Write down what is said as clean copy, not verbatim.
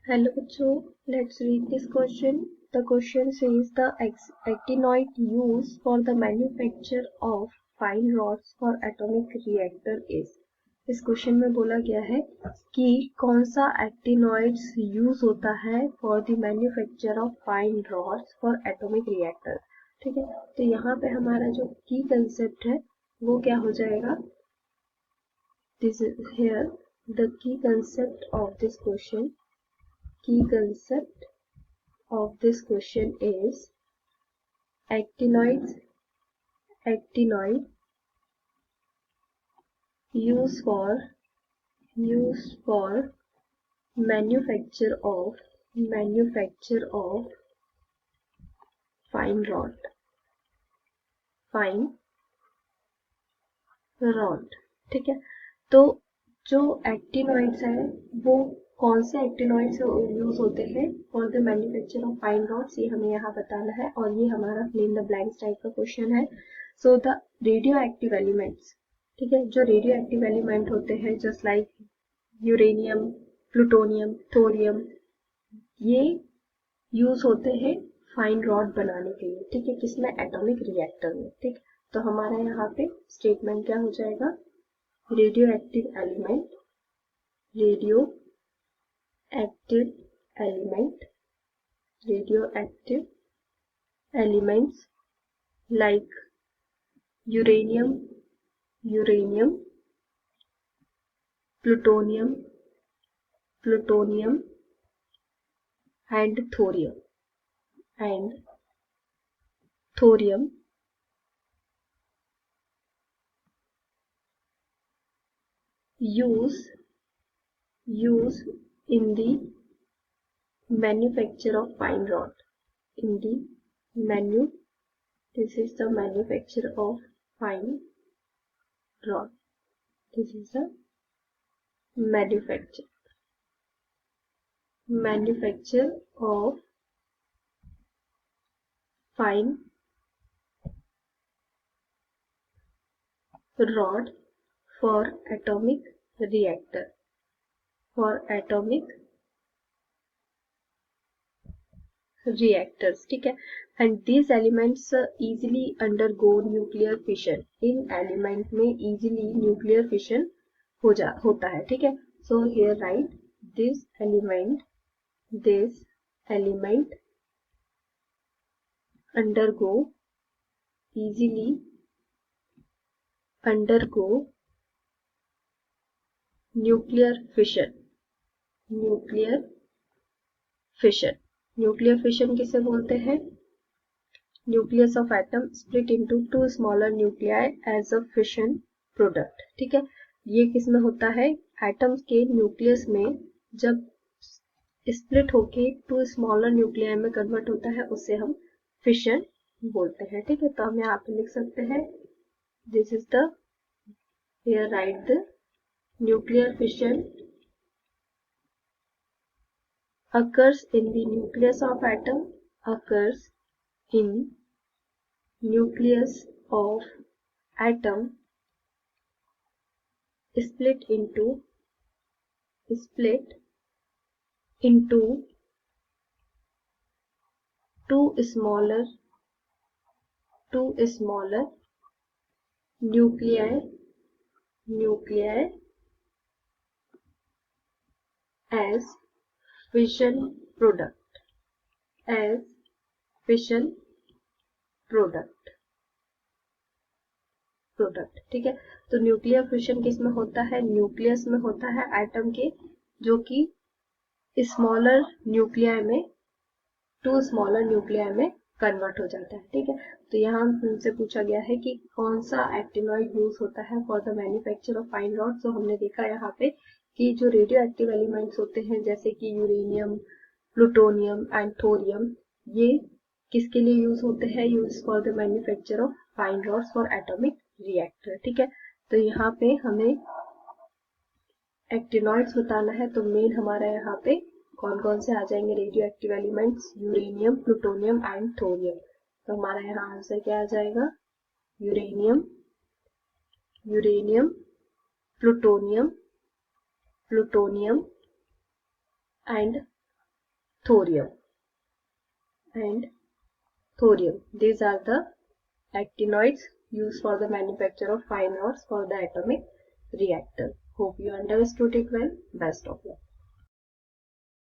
Hello बच्चों, let's read this question. The question says the actinoid used for the manufacture of fine rods for atomic reactor is. इस question में बोला गया है कि कौन सा एक्टिनॉइड्स यूज होता है for the manufacture of fine rods for atomic reactor. ठीक है, तो यहाँ पे हमारा जो की कंसेप्ट है वो क्या हो जाएगा. This is here the key concept of this question. Key concept of this question is actinoid used for manufacture of fine rod. ठीक है, तो जो एक्टिनॉइड्स है वो कौन से एक्टिनॉइड्स यूज होते हैं for the manufacture of fine rods, ये हमें यहाँ बताना है. और ये हमारा fill in the blanks type का क्वेश्चन है. So the radioactive elements, ठीक है, जो रेडियो एक्टिव एलिमेंट होते हैं just like uranium, plutonium, thorium, ये यूज होते हैं फाइन रॉड बनाने के लिए. ठीक है, किसमें, एटॉमिक रिएक्टर में. ठीक, तो हमारा यहाँ पे स्टेटमेंट क्या हो जाएगा, radioactive elements like uranium, plutonium and thorium use in the manufacture of fine rod. This is the manufacture of fine rod. This is the manufacture of fine rod for atomic reactor. Reactors. ठीक है, and these elements easily undergo nuclear fission. In element में easily nuclear fission होता है. ठीक है, so here write this element easily undergo nuclear fission. Nuclear fission किसे बोलते हैं, nucleus of atom split into two smaller nuclei as a fission product. ठीक है, ये किसमें होता है, एटम्स के न्यूक्लियस में जब स्प्लिट होके टू स्मॉलर न्यूक्लियाई में कन्वर्ट होता है उसे हम फिशन बोलते हैं. ठीक है, तो हम यहाँ पे लिख सकते हैं this is the, here right the nuclear fission occurs in the nucleus of atom, split into two smaller nuclei as fission product. ठीक है, तो न्यूक्लियर फिशन किसमें होता है, न्यूक्लियस में होता है एटम के, जो कि स्मॉलर न्यूक्लियाई में टू स्मॉलर न्यूक्लियाई में कन्वर्ट हो जाता है. ठीक है, तो यहाँ हमसे पूछा गया है कि कौन सा एक्टिनॉइड यूज होता है for the manufacture of fine rod. तो हमने देखा यहाँ पे कि जो रेडियो एक्टिव एलिमेंट्स होते हैं जैसे कि यूरेनियम, प्लूटोनियम एंड थोरियम, ये किसके लिए यूज होते हैं, use for the manufacture of fine rods for atomic reactor. ठीक है, तो यहाँ पे हमें एक्टिनॉइड्स बताना है, तो मेन हमारा यहाँ पे कौन कौन से आ जाएंगे radio active elements, uranium, plutonium and thorium. तो हमारा यहाँ आंसर क्या आ जाएगा, uranium, plutonium and thorium and thorium. These are the actinoids used for the manufacture of fine rods for the atomic reactor. Hope you understood it well. Best of luck.